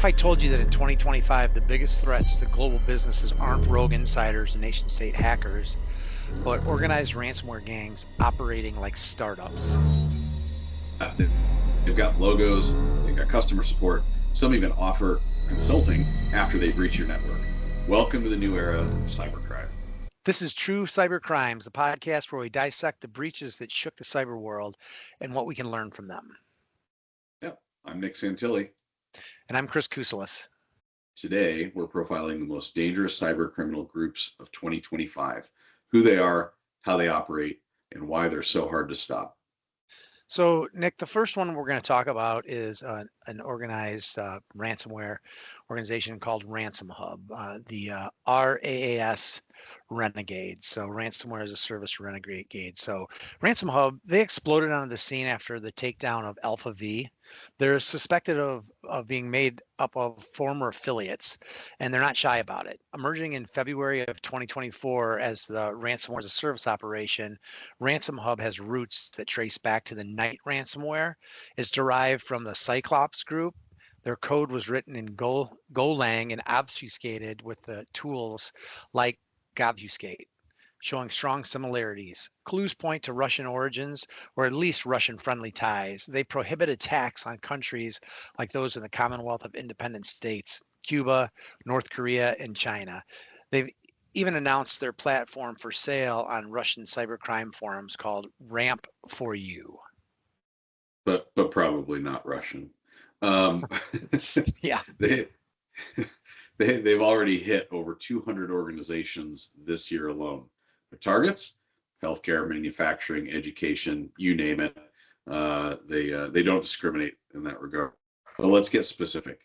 if I told you that in 2025, the biggest threats to global businesses aren't rogue insiders and nation state hackers, but organized ransomware gangs operating like startups? They've got logos, they've got customer support. Some even offer consulting after they breach your network. Welcome to the new era of cybercrime. This is True Cyber Crimes, the podcast where we dissect the breaches that shook the cyber world and what we can learn from them. Yep, I'm Nick Santilli. And I'm Chris Kuselis. Today, we're profiling the most dangerous cyber criminal groups of 2025, who they are, how they operate, and why they're so hard to stop. So, Nick, the first one we're going to talk about is an organized ransomware organization called Ransom Hub, the RAAS Renegade. So, Ransomware as a Service Renegade. So, Ransom Hub, they exploded onto the scene after the takedown of Alpha V. They're suspected of being made up of former affiliates, and they're not shy about it. Emerging in February of 2024 as the Ransomware as a Service operation, Ransom Hub has roots that trace back to the Night ransomware. It's derived from the Cyclops group. Their code was written in Golang and obfuscated with the tools like Gobfuscate, showing strong similarities. Clues point to Russian origins, or at least Russian-friendly ties. They prohibit attacks on countries like those in the Commonwealth of Independent States, Cuba, North Korea, and China. They've even announced their platform for sale on Russian cybercrime forums called Ramp for You. But probably not Russian. Yeah. They've already hit over 200 organizations this year alone. Their targets: healthcare, manufacturing, education, you name it. They don't discriminate in that regard. But let's get specific.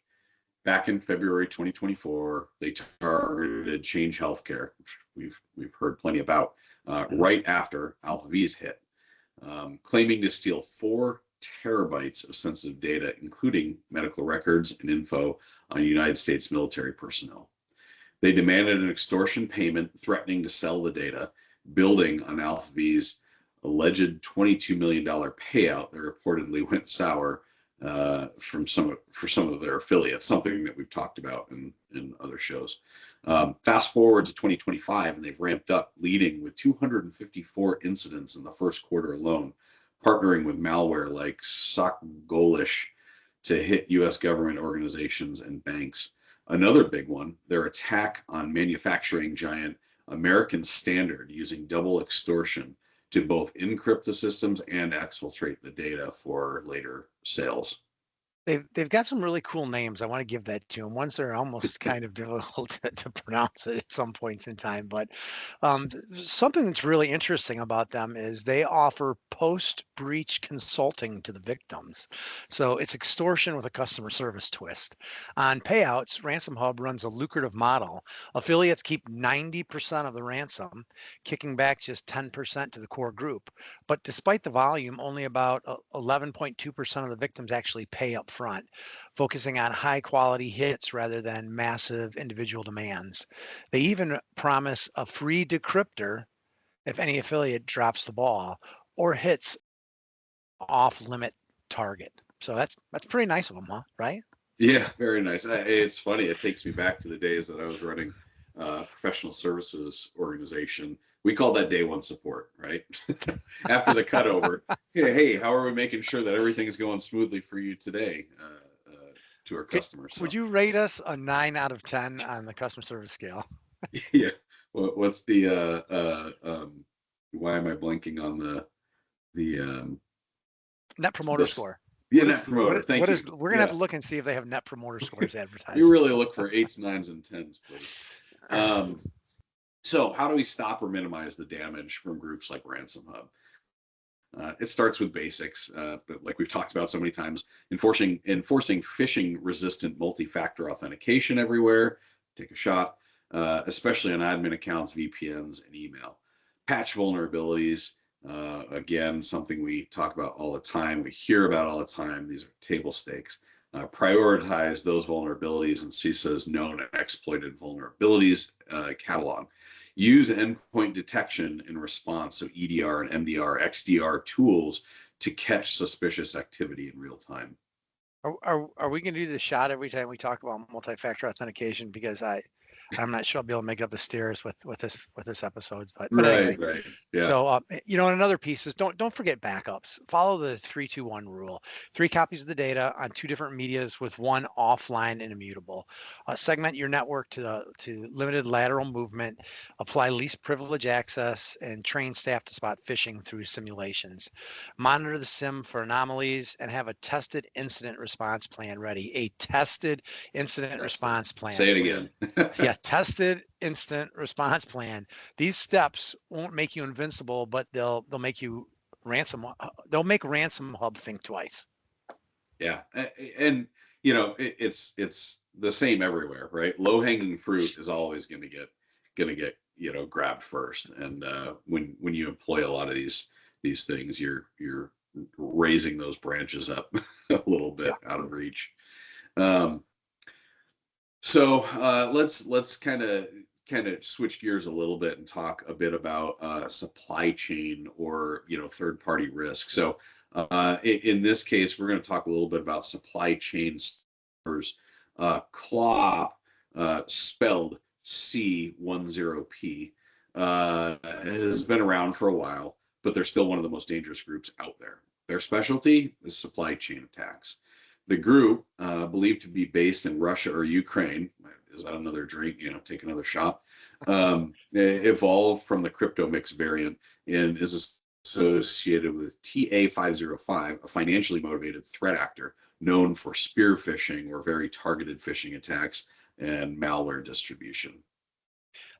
Back in February 2024, they targeted Change Healthcare, which we've heard plenty about, right after Alpha V's hit, claiming to steal 4 terabytes of sensitive data, including medical records and info on United States military personnel. They demanded an extortion payment, threatening to sell the data, building on Alpha V's alleged $22 million payout that reportedly went sour for some of their affiliates, something that we've talked about in other shows. Fast forward to 2025, and they've ramped up, leading with 254 incidents in the first quarter alone, partnering with malware like SockGolish to hit U.S. government organizations and banks. Another big one, their attack on manufacturing giant American Standard, using double extortion to both encrypt the systems and exfiltrate the data for later sales. They've got some really cool names. I want to give that to them. Ones that are almost kind of difficult to pronounce it at some points in time. But something that's really interesting about them is they offer post-breach consulting to the victims. So it's extortion with a customer service twist. On payouts, Ransom Hub runs a lucrative model. Affiliates keep 90% of the ransom, kicking back just 10% to the core group. But despite the volume, only about 11.2% of the victims actually pay up front, focusing on high quality hits rather than massive individual demands. They even promise a free decryptor if any affiliate drops the ball or hits off limit target. So that's pretty nice of them, huh? Right? Yeah, very nice. It's funny. It takes me back to the days that I was running a professional services organization. We call that day one support, right? After the cutover, hey, how are we making sure that everything is going smoothly for you today to our customers? Would you rate us a 9 out of 10 on the customer service scale? Yeah. What's the why am I blanking on the net promoter score? Yeah, net promoter. Thank you. We're gonna have to look and see if they have net promoter scores advertised. You really look for 8s, 9s, and 10s, please. So how do we stop or minimize the damage from groups like Ransom Hub? It starts with basics, but like we've talked about so many times, enforcing phishing-resistant multi-factor authentication everywhere. Take a shot, especially on admin accounts, VPNs, and email. Patch vulnerabilities, again, something we talk about all the time, we hear about all the time. These are table stakes. Prioritize those vulnerabilities in CISA's known and exploited vulnerabilities catalog. Use endpoint detection in response, so EDR and MDR, XDR tools to catch suspicious activity in real time. Are we going to do the shot every time we talk about multi-factor authentication? Because I'm not sure I'll be able to make up the stairs with this episode. But anyway, Right. Yeah. so and another piece is don't forget backups. Follow the 3-2-1 rule. 3 copies of the data on 2 different medias with one offline and immutable. Segment your network to limited lateral movement. Apply least privilege access and train staff to spot phishing through simulations. Monitor the SIM for anomalies and have a tested incident response plan ready. A tested incident response plan. Say it again. Yeah, tested instant response plan. These steps won't make you invincible, but they'll make you they'll make Ransom Hub think twice. Yeah, and it's the same everywhere, right? Low hanging fruit is always going to get grabbed first, and when you employ a lot of these things, you're raising those branches up a little bit out of reach. So let's kind of switch gears a little bit and talk a bit about supply chain or third party risk. So in this case, we're going to talk a little bit about supply chain servers. CLOP, spelled C10P, has been around for a while, but they're still one of the most dangerous groups out there. Their specialty is supply chain attacks. The group, believed to be based in Russia or Ukraine, is that another drink? Take another shot. Evolved from the CryptoMix variant and is associated with TA505, a financially motivated threat actor known for spear phishing or very targeted phishing attacks and malware distribution.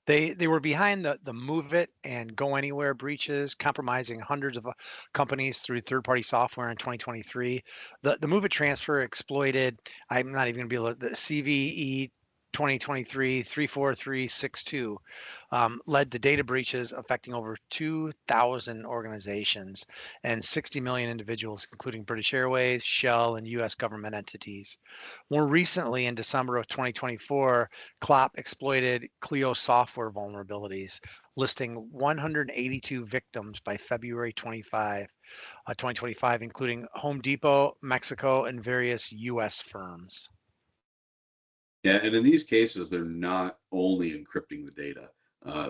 They were behind the Move It and Go Anywhere breaches, compromising hundreds of companies through third-party software in 2023. The Move It transfer exploited, I'm not even going to be able to, the CVE 2023 34362 led to data breaches affecting over 2,000 organizations and 60 million individuals, including British Airways, Shell, and U.S. government entities. More recently, in December of 2024, CLOP exploited Clio software vulnerabilities, listing 182 victims by February 2025, including Home Depot, Mexico, and various U.S. firms. Yeah, and in these cases, they're not only encrypting the data,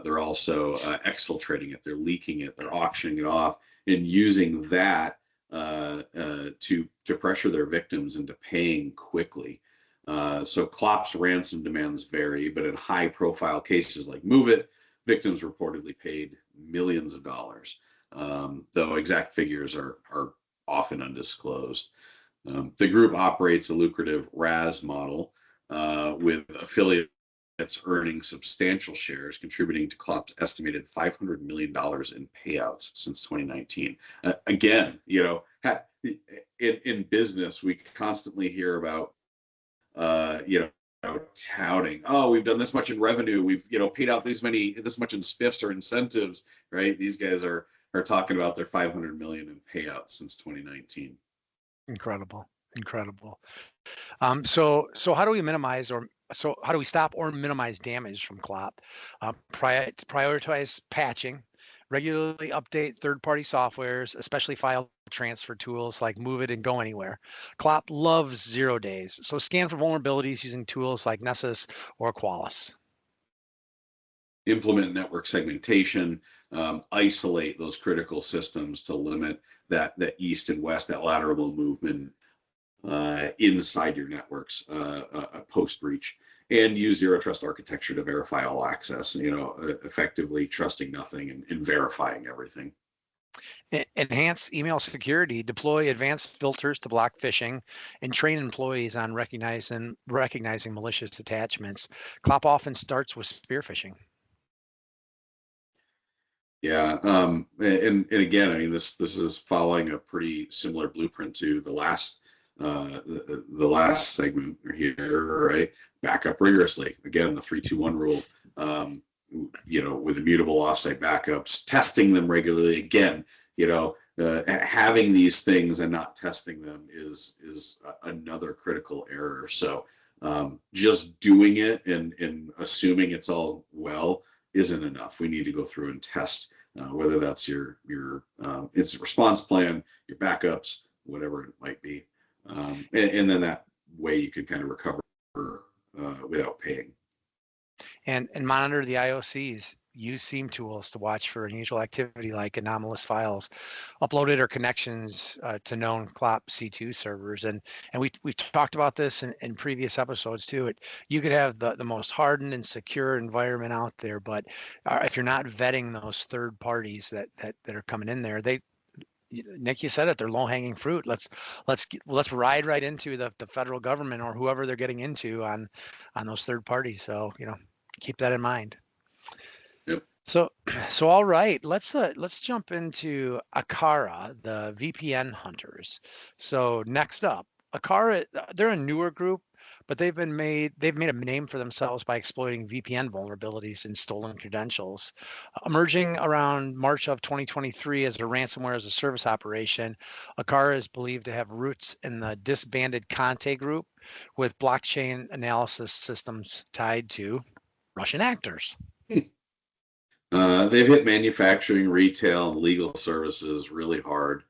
they're also exfiltrating it, they're leaking it, they're auctioning it off, and using that to pressure their victims into paying quickly. So CLOP's ransom demands vary, but in high-profile cases like Move It, victims reportedly paid millions of dollars, though exact figures are often undisclosed. The group operates a lucrative RAS model, with affiliates earning substantial shares, contributing to CLOP's estimated $500 million in payouts since 2019. Again, in business, we constantly hear about, touting, oh, we've done this much in revenue, we've paid out this much in spiffs or incentives, right? These guys are talking about their 500 million in payouts since 2019. Incredible. So how do we how do we stop or minimize damage from CLOP? Prioritize patching, regularly update third-party softwares, especially file transfer tools like Move It and Go Anywhere. CLOP loves 0 days, so scan for vulnerabilities using tools like Nessus or Qualys. Implement network segmentation, isolate those critical systems to limit that east and west, that lateral movement inside your networks post breach, and use zero trust architecture to verify all access, effectively trusting nothing and verifying everything. Enhance email security, deploy advanced filters to block phishing, and train employees on recognizing malicious attachments. CLOP often starts with spear phishing. Yeah, and again, I mean, this is following a pretty similar blueprint to the last segment here, right? Back up rigorously. Again, the 3-2-1 rule. With immutable offsite backups, testing them regularly. Again, having these things and not testing them is another critical error. So just doing it and assuming it's all well isn't enough. We need to go through and test whether that's your incident response plan, your backups, whatever it might be. And then that way you can kind of recover without paying. And monitor the IOCs. Use SIEM tools to watch for unusual activity like anomalous files uploaded or connections to known CLOP C2 servers. And we've talked about this in previous episodes too. You could have the most hardened and secure environment out there, but if you're not vetting those third parties that are coming in there, Nick, you said it, they're low hanging fruit. Let's ride right into the federal government or whoever they're getting into on those third parties. So, keep that in mind. Yep. So all right, let's jump into Akara, the VPN hunters. So next up, Akara, they're a newer group, but they've made a name for themselves by exploiting VPN vulnerabilities and stolen credentials. Emerging around March of 2023 as a ransomware as a service operation, Akara is believed to have roots in the disbanded Conte group with blockchain analysis systems tied to Russian actors. They've hit manufacturing, retail, and legal services really hard.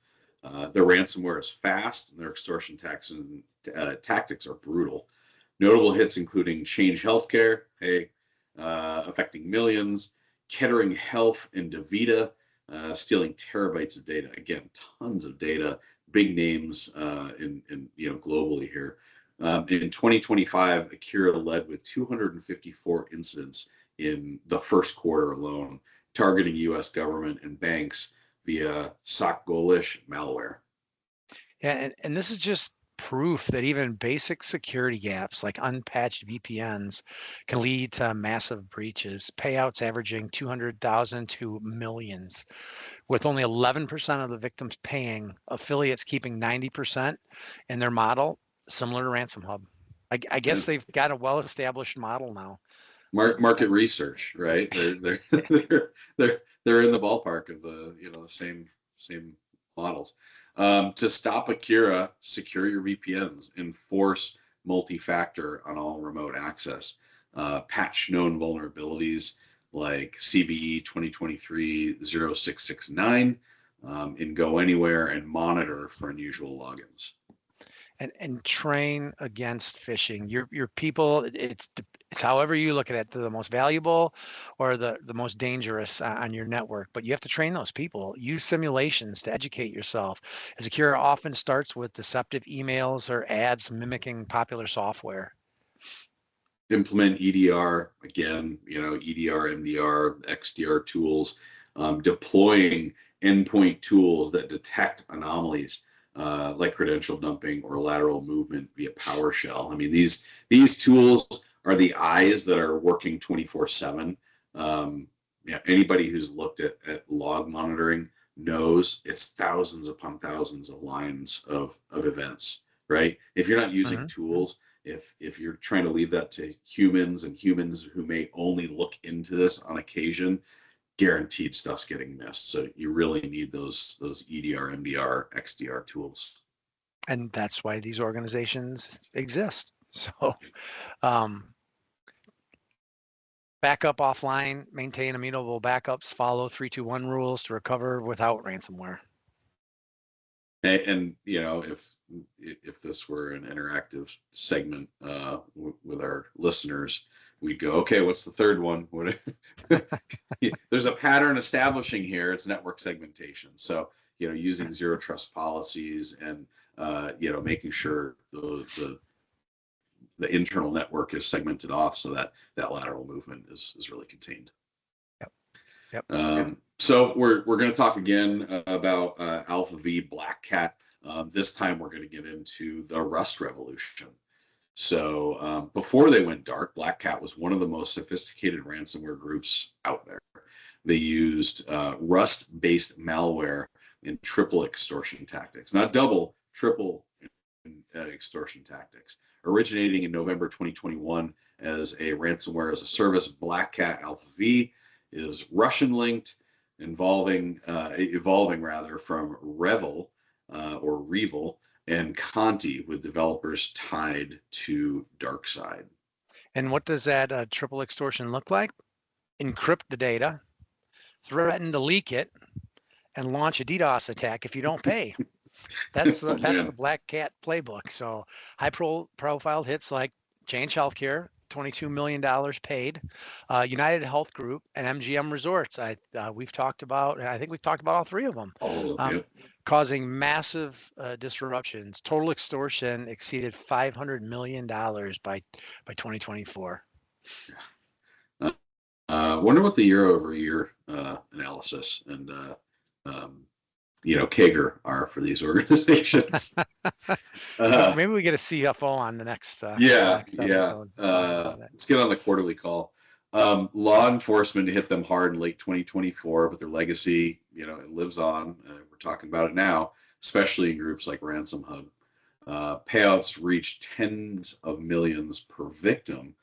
Their ransomware is fast, and their extortion tactics are brutal. Notable hits including Change Healthcare, affecting millions, Kettering Health and DaVita, stealing terabytes of data. Again, tons of data, big names in globally here. In 2025, Akira led with 254 incidents in the first quarter alone, targeting U.S. government and banks via sock-golish malware. Yeah, and this is just proof that even basic security gaps like unpatched VPNs can lead to massive breaches, payouts averaging 200,000 to millions, with only 11% of the victims paying, affiliates keeping 90% in their model, similar to Ransom Hub. I guess they've got a well-established model now. Market research, right? They're they're in the ballpark of the same models. To stop Akira, secure your VPNs, enforce multi-factor on all remote access, patch known vulnerabilities like CVE 2023-0669, and go anywhere and monitor for unusual logins. And train against phishing. Your people, it's however you look at it, they're the most valuable or the most dangerous on your network, but you have to train those people. Use simulations to educate yourself. As Akira often starts with deceptive emails or ads mimicking popular software. Implement EDR, again, EDR, MDR, XDR tools, deploying endpoint tools that detect anomalies like credential dumping or lateral movement via PowerShell. I mean, these tools are the eyes that are working 24/7. Anybody who's looked at log monitoring knows it's thousands upon thousands of lines of events, right? If you're not using tools, if you're trying to leave that to humans and humans who may only look into this on occasion, guaranteed stuff's getting missed. So you really need those EDR, MDR, XDR tools. And that's why these organizations exist. So backup offline, maintain immutable backups, follow 3-2-1 rules to recover without ransomware. And if this were an interactive segment with our listeners, we'd go, okay, what's the third one? There's a pattern establishing here. It's network segmentation. So, using zero trust policies and, making sure the internal network is segmented off so that lateral movement is really contained. Yep. So we're going to talk again about Alpha V Black Cat. This time we're going to get into the Rust revolution. So before they went dark, Black Cat was one of the most sophisticated ransomware groups out there. They used Rust-based malware and triple extortion tactics, not double, triple extortion tactics. Originating in November 2021 as a ransomware as a service, Black Cat Alpha V is Russian linked, evolving from Revil or Revil and Conti, with developers tied to DarkSide. And what does that triple extortion look like? Encrypt the data, threaten to leak it, and launch a DDoS attack if you don't pay. That's Oh, the man. Black Cat playbook. So high profile hits like Change Healthcare, $22 million paid, United Health Group, and MGM Resorts. We've talked about. I think we've talked about all three of them, All of them. um, Yep. causing massive disruptions. Total extortion exceeded $500 million by 2024. Wonder what the year-over-year analysis and CAGR are for these organizations. Maybe we get a CFO on the next Yeah, episode talking about it. let's get on the quarterly call. Law enforcement hit them hard in late 2024, but their legacy, it lives on. We're talking about it now, especially in groups like Ransom Hub. Payouts reached tens of millions per victim,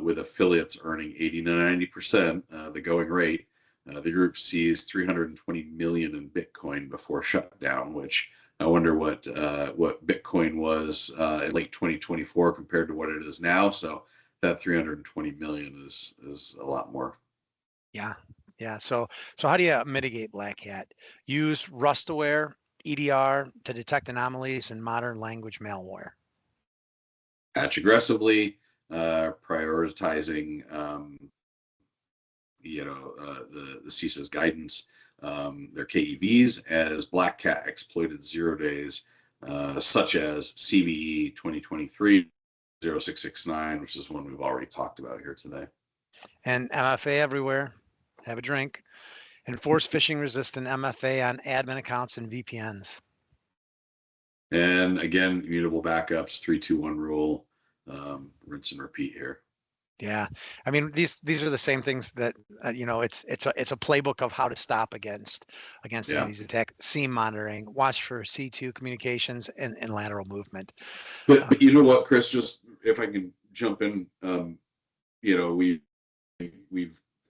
with affiliates earning 80 to 90%, the going rate. The group seized 320 million in Bitcoin before shutdown, which I wonder what Bitcoin was in late 2024 compared to what it is now. So that 320 million is a lot more. Yeah, yeah. So how do you mitigate Black Hat? Use Rust-aware EDR to detect anomalies in modern language malware. Patch aggressively, prioritizing the CISA's guidance, their KEVs as Black Cat exploited 0 days, such as CVE 2023 0669, which is one we've already talked about here today. And MFA everywhere. Have a drink. Enforce phishing resistant MFA on admin accounts and VPNs. And again, immutable backups, 3-2-1 rule, rinse and repeat here. Yeah, I mean these are the same things that it's a playbook of how to stop against any of these attacks. Seam monitoring, watch for C2 communications and lateral movement. But you know what, Chris? Just if I can jump in, we've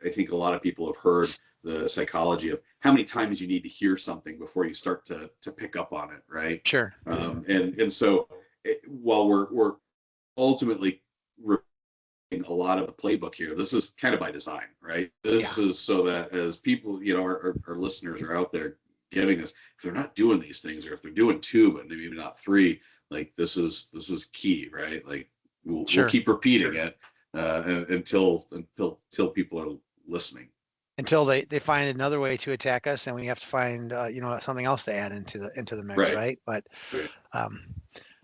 I think a lot of people have heard the psychology of how many times you need to hear something before you start to pick up on it, right? Sure. And so while we're ultimately a lot of the playbook here, this is kind of by design, right? This is so that as people, our listeners are out there getting this, if they're not doing these things, or if they're doing two but maybe not three, like this is key, right? Like we'll keep repeating it until people are listening. Until they find another way to attack us, and we have to find something else to add into the mix, right? But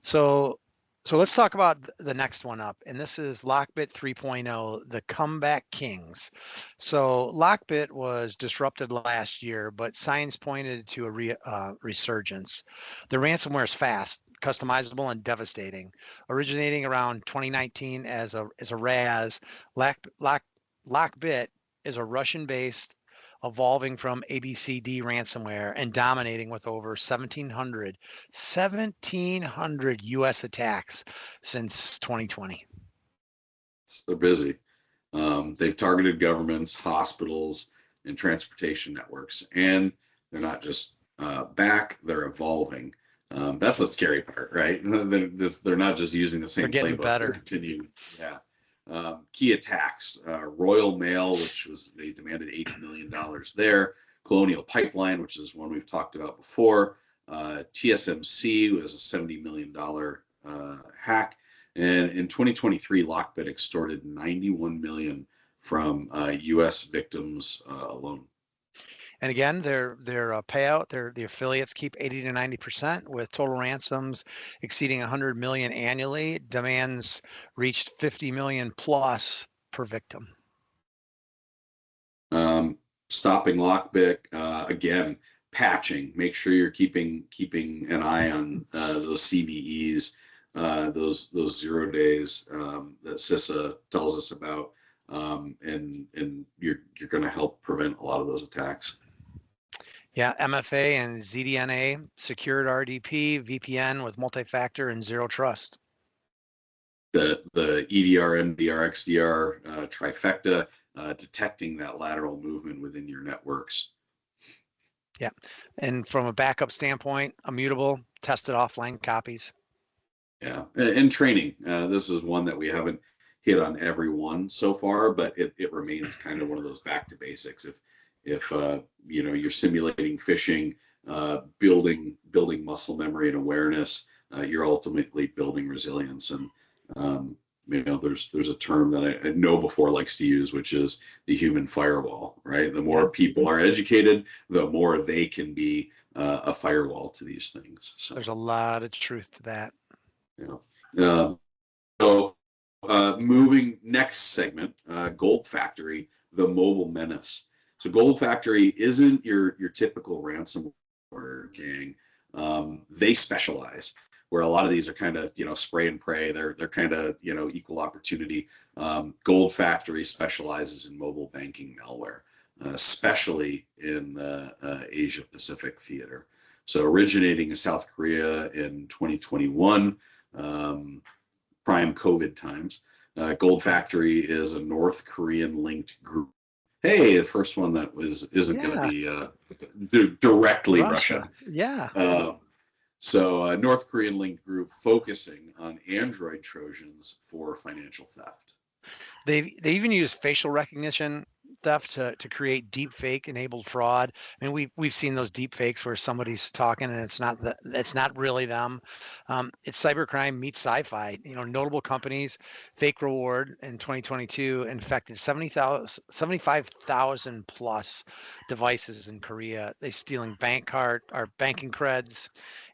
so let's talk about the next one up, and this is Lockbit 3.0, the comeback kings. So Lockbit was disrupted last year, but signs pointed to a resurgence. The ransomware is fast, customizable, and devastating. Originating around 2019 as a RAS, Lockbit is a Russian-based, evolving from ABCD ransomware and dominating with over 1,700 U.S. attacks since 2020. They're busy. They've targeted governments, hospitals, and transportation networks, and they're not just back; they're evolving. That's the scary part, right? They're not just using the same playbook. They're continuing. Yeah. Key attacks, Royal Mail, they demanded $80 million there. Colonial Pipeline, which is one we've talked about before. TSMC was a $70 million hack. And in 2023, Lockbit extorted $91 million from U.S. victims alone. And again, their payout, the affiliates keep 80 to 90%, with total ransoms exceeding 100 million annually. Demands reached 50 million plus per victim. Stopping Lockbit, again, patching. Make sure you're keeping an eye on those CVEs, those 0 days that CISA tells us about, and you're going to help prevent a lot of those attacks. Yeah, MFA and ZDNA, secured RDP, VPN with multi-factor and zero trust. The EDR, MDR, XDR trifecta, detecting that lateral movement within your networks. Yeah, and from a backup standpoint, immutable, tested offline copies. Yeah, and training. This is one that we haven't hit on every one so far, but it remains kind of one of those back to basics. If you're simulating phishing, building muscle memory and awareness, you're ultimately building resilience. And there's a term that I know before likes to use, which is the human firewall, right? The more people are educated, the more they can be a firewall to these things. So there's a lot of truth to that. So moving next segment, Gold Factory, the mobile menace. So Gold Factory isn't your typical ransomware gang. They specialize, where a lot of these are kind of spray and pray. They're kind of equal opportunity. Gold Factory specializes in mobile banking malware, especially in the Asia Pacific theater. So originating in South Korea in 2021, prime COVID times, Gold Factory is a North Korean linked group. Hey, the first one that isn't going to be directly Russia. Yeah. So North Korean linked group focusing on Android Trojans for financial theft. They even use facial recognition theft to create deep fake enabled fraud. I mean, we've seen those deep fakes where somebody's talking and it's not really them. It's cybercrime meets sci-fi. Notable companies, fake reward in 2022 infected 75,000 plus devices in Korea. They stealing banking creds.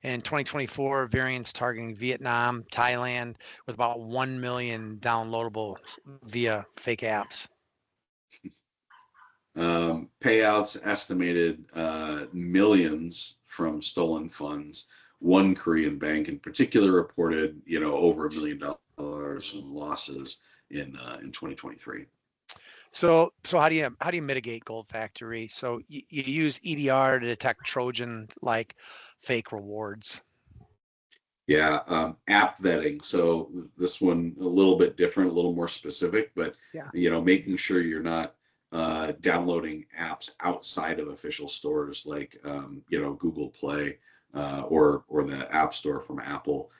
In 2024, variants targeting Vietnam, Thailand, with about 1 million downloadable via fake apps. Payouts estimated millions from stolen funds. One Korean bank in particular reported, over $1 million in losses in 2023. So how do you mitigate Gold Factory? So you use EDR to detect Trojan like fake rewards. Yeah, app vetting. So this one a little bit different, a little more specific, but making sure you're not downloading apps outside of official stores like Google Play or the App Store from Apple.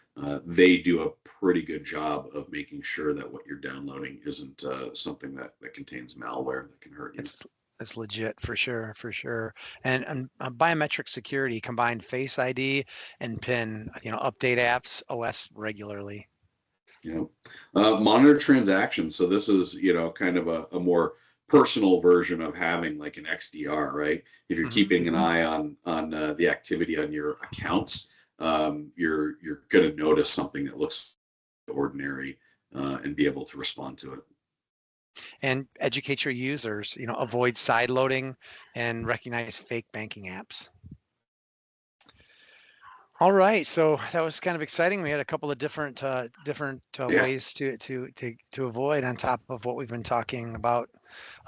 They do a pretty good job of making sure that what you're downloading isn't something that contains malware that can hurt you. It's legit for sure. And biometric security, combined Face ID and PIN, update apps OS regularly. Yeah. Monitor transactions. So this is, kind of a more personal version of having like an XDR, right? If you're keeping an eye on the activity on your accounts, you're going to notice something that looks ordinary and be able to respond to it. And educate your users, avoid side loading and recognize fake banking apps. All right, so that was kind of exciting. We had a couple of different ways to avoid on top of what we've been talking about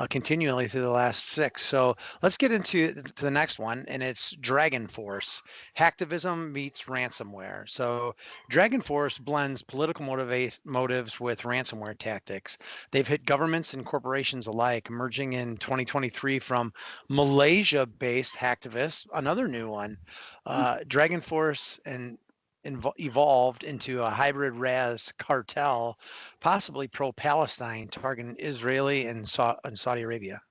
continually through the last 6. So let's get into the next one, and it's Dragon Force. Hacktivism meets ransomware. So Dragon Force blends political motives with ransomware tactics. They've hit governments and corporations alike, emerging in 2023 from Malaysia-based hacktivists, another new one. Dragon Force evolved into a hybrid RAS cartel, possibly pro-Palestine, targeting Israeli and Saudi Arabia.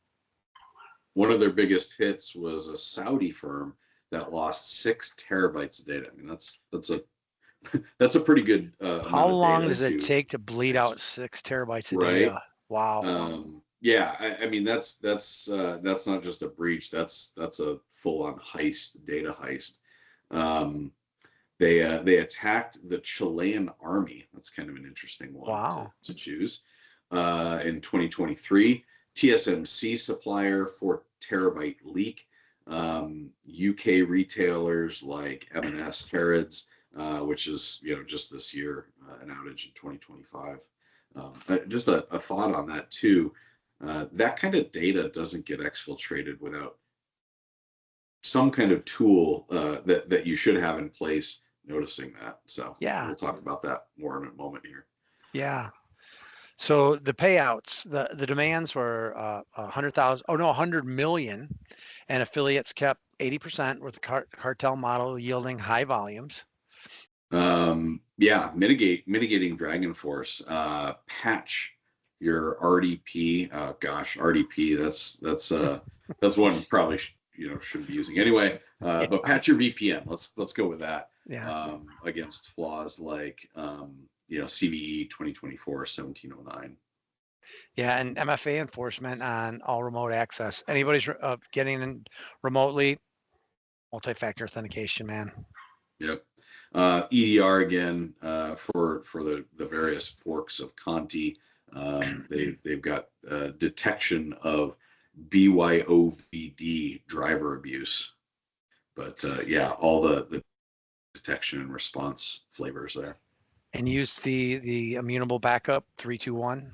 One of their biggest hits was a Saudi firm that lost 6 terabytes of data. I mean, that's a pretty good How long does it take to bleed out 6 terabytes of data? Wow. Yeah, I mean that's not just a breach. That's a full-on data heist. They attacked the Chilean army. That's kind of an interesting one to choose. In 2023, TSMC supplier 4 terabyte leak. UK retailers like M&S, Harrods, which is just this year, an outage in 2025. Just a thought on that too. That kind of data doesn't get exfiltrated without some kind of tool that you should have in place noticing that. So we'll talk about that more in a moment here. Yeah. So the payouts, the demands were 100 million, and affiliates kept 80% with the cartel model yielding high volumes. Mitigating Dragon Force, patch your RDP. RDP. That's one probably shouldn't be using anyway. But patch your VPN. Let's go with that. Yeah. Against flaws like CVE 2024-1709. Yeah, and MFA enforcement on all remote access. Anybody's getting in remotely, multi-factor authentication, man. Yep. EDR again for the various forks of Conti. They've got detection of BYOVD driver abuse, but yeah, all the detection and response flavors there. And use the immutable backup 321.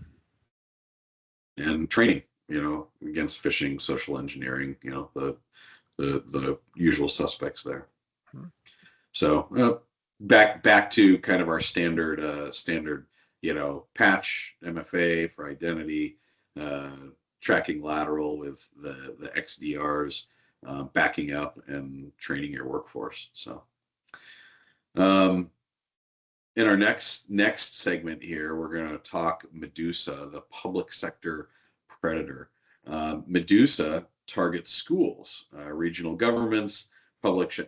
And training, against phishing, social engineering, the usual suspects there. Hmm. So back to kind of our standard patch MFA for identity, tracking lateral with the XDRs, backing up and training your workforce. So in our next segment here, we're going to talk Medusa, the public sector predator. Medusa targets schools, regional governments, public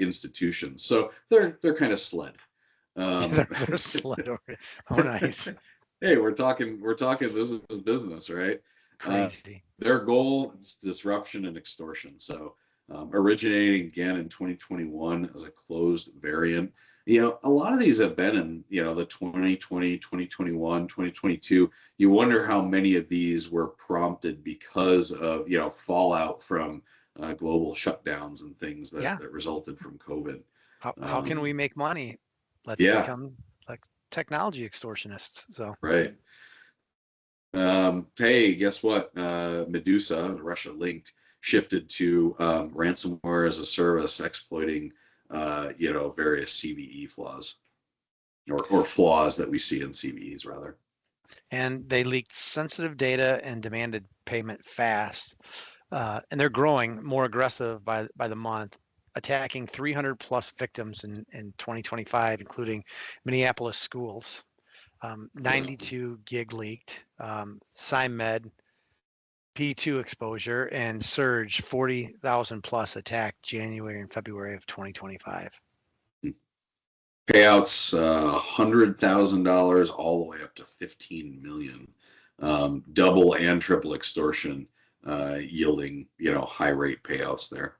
institutions. So they're kind of SLED. They're SLED. Oh, nice. Hey, we're talking business, right? Crazy. Their goal is disruption and extortion. So originating again in 2021 as a closed variant. A lot of these have been in, the 2020, 2021, 2022. You wonder how many of these were prompted because of, fallout from global shutdowns and things that resulted from COVID. How can we make money? Let's become like technology extortionists. So right. Hey, guess what? Medusa, Russia linked, shifted to ransomware as a service, exploiting various CVE flaws or flaws that we see in CVEs rather. And they leaked sensitive data and demanded payment fast. And they're growing more aggressive by the month, attacking 300 plus victims in 2025, including Minneapolis schools. 92 gig leaked, SciMed, P2 exposure, and Surge 40,000 plus attacked January and February of 2025. Payouts $100,000 all the way up to 15 million. Double and triple extortion, yielding high rate payouts there.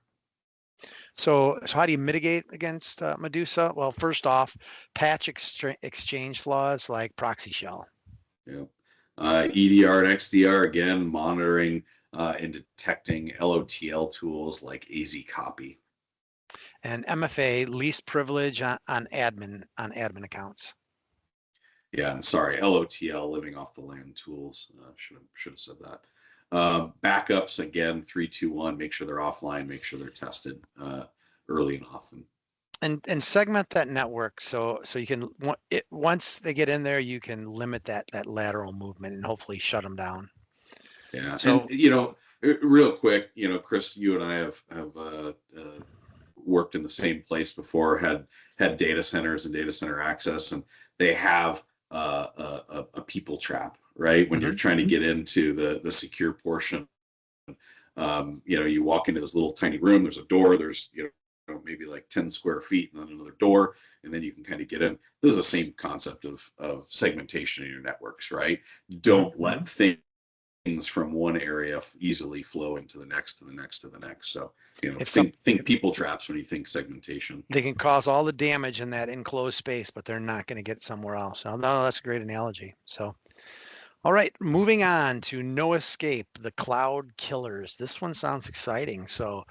So how do you mitigate against Medusa? Well, first off, patch exchange flaws like proxy shell. Yeah. EDR and XDR, again, monitoring and detecting LOTL tools like AZ copy. And MFA, least privilege on admin accounts. Yeah, and sorry, LOTL, living off the land tools. Should have said that. Backups, again, 321, make sure they're offline, make sure they're tested early and often. And segment that network so you can, once they get in there, you can limit that lateral movement and hopefully shut them down. Yeah, so, and real quick, Chris, you and I have worked in the same place before, had data centers and data center access, and they have a people trap, right? When you're trying to get into the secure portion, you walk into this little tiny room, there's a door, there's maybe like 10 square feet and then another door, and then you can kind of get in. This is the same concept of segmentation in your networks, right? Don't let things from one area easily flow into the next, to the next, to the next. So, think people traps when you think segmentation. They can cause all the damage in that enclosed space, but they're not going to get somewhere else. No, that's a great analogy. So, all right, moving on to No Escape, the cloud killers. This one sounds exciting. So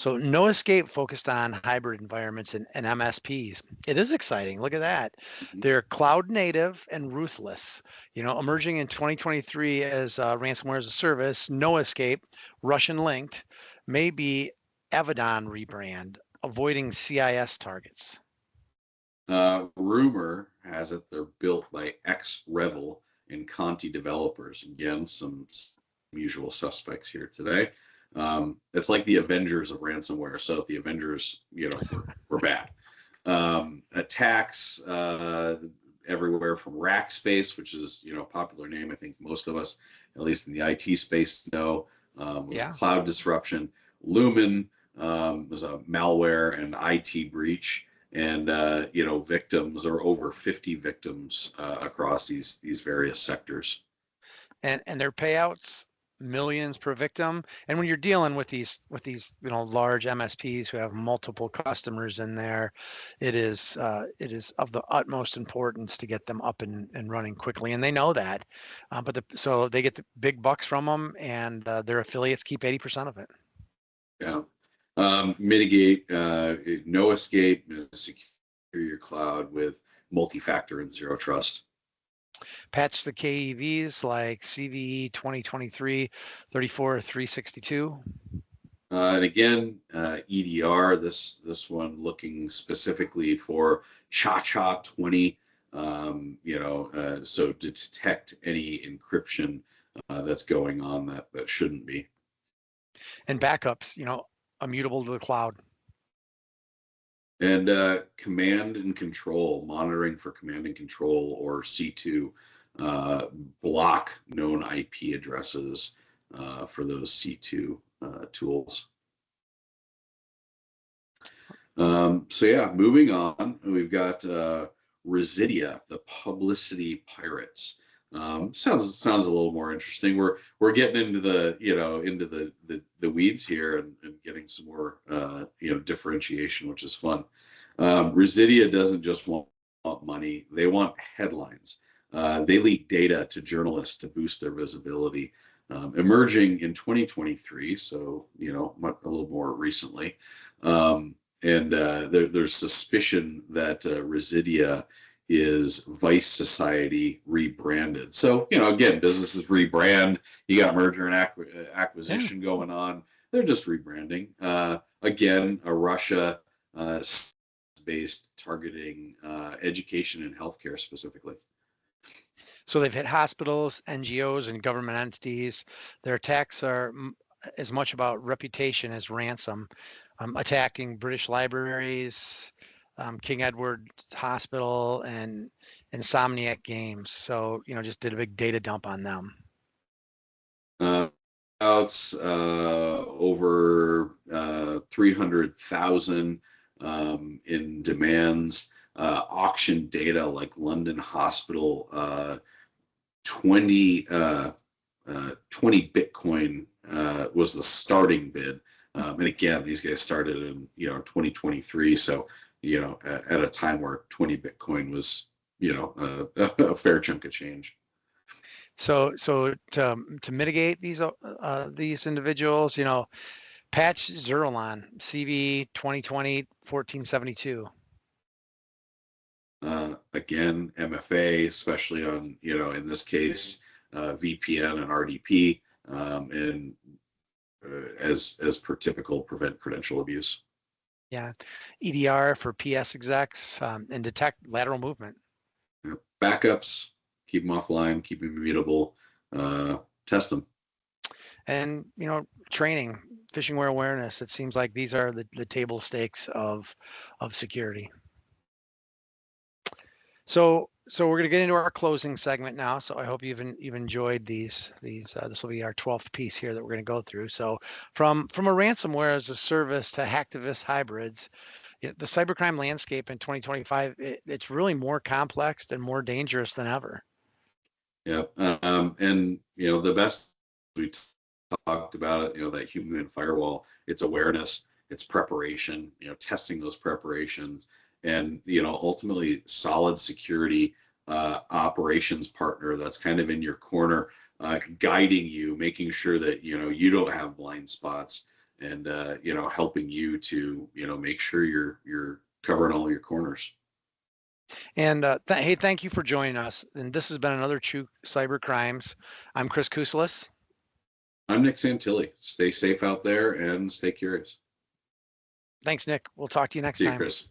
No Escape focused on hybrid environments and MSPs. It is exciting. Look at that. They're cloud native and ruthless. Emerging in 2023 as ransomware as a service, No Escape, Russian linked, may be Avedon rebrand, avoiding CIS targets. Rumor has it they're built by ex-Revel and Conti developers. Again, some usual suspects here today. It's like the Avengers of ransomware. So if the Avengers, were bad. Attacks everywhere from Rackspace, which is a popular name. I think most of us, at least in the IT space, know was a cloud disruption. Lumen was a malware and IT breach, and victims, or over 50 victims across these various sectors. And their payouts millions per victim. And when you're dealing with these large MSPs who have multiple customers in there, it is of the utmost importance to get them up and running quickly, and they know that. So they get the big bucks from them, and their affiliates keep 80% of it. Yeah. Mitigate, no escape, secure your cloud with multi-factor and zero trust. Patch the KEVs like CVE 2023-34362. And again, EDR, this one looking specifically for Cha-Cha 20, so to detect any encryption that's going on that shouldn't be. And backups, immutable to the cloud. And command and control, monitoring for command and control, or C2, block known IP addresses for those C2 tools. So yeah, moving on, we've got Residia, the publicity pirates. Sounds a little more interesting. We're getting into the weeds here and getting some more differentiation, which is fun. Residia doesn't just want money; they want headlines. They leak data to journalists to boost their visibility. Emerging in 2023, so a little more recently. And there's suspicion that Residia is Vice Society rebranded. So, again, businesses rebrand. You got merger and acquisition going on. They're just rebranding. Again, a Russia-based targeting education and healthcare specifically. So they've hit hospitals, NGOs, and government entities. Their attacks are as much about reputation as ransom. Attacking British libraries, King Edward Hospital, and Insomniac Games. So, just did a big data dump on them. Over 300,000 in demands. Auction data like London Hospital, 20 Bitcoin was the starting bid. And again, these guys started in 2023, so at a time where 20 Bitcoin was a fair chunk of change. So to mitigate these individuals, patch Zerolon CV 2020-1472. Again, MFA, especially on in this case VPN and RDP, and as per typical, prevent credential abuse. Yeah, EDR for PS execs, and detect lateral movement. Backups, keep them offline, keep them immutable, test them. And training, phishingware awareness. It seems like these are the table stakes of security. So we're going to get into our closing segment now. So I hope you've enjoyed these. This will be our 12th piece here that we're going to go through. So from a ransomware as a service to hacktivist hybrids, the cybercrime landscape in 2025, it's really more complex and more dangerous than ever. Yeah, and the best we talked about it. That human firewall. It's awareness, it's preparation. Testing those preparations. And ultimately solid security operations partner that's kind of in your corner, guiding you, making sure that you don't have blind spots, and helping you to make sure you're covering all your corners. And hey, thank you for joining us. And this has been another True Cyber Crimes. I'm Chris Kuselis. I'm Nick Santilli. Stay safe out there and stay curious. Thanks, Nick. We'll talk to you next time. See you, Chris.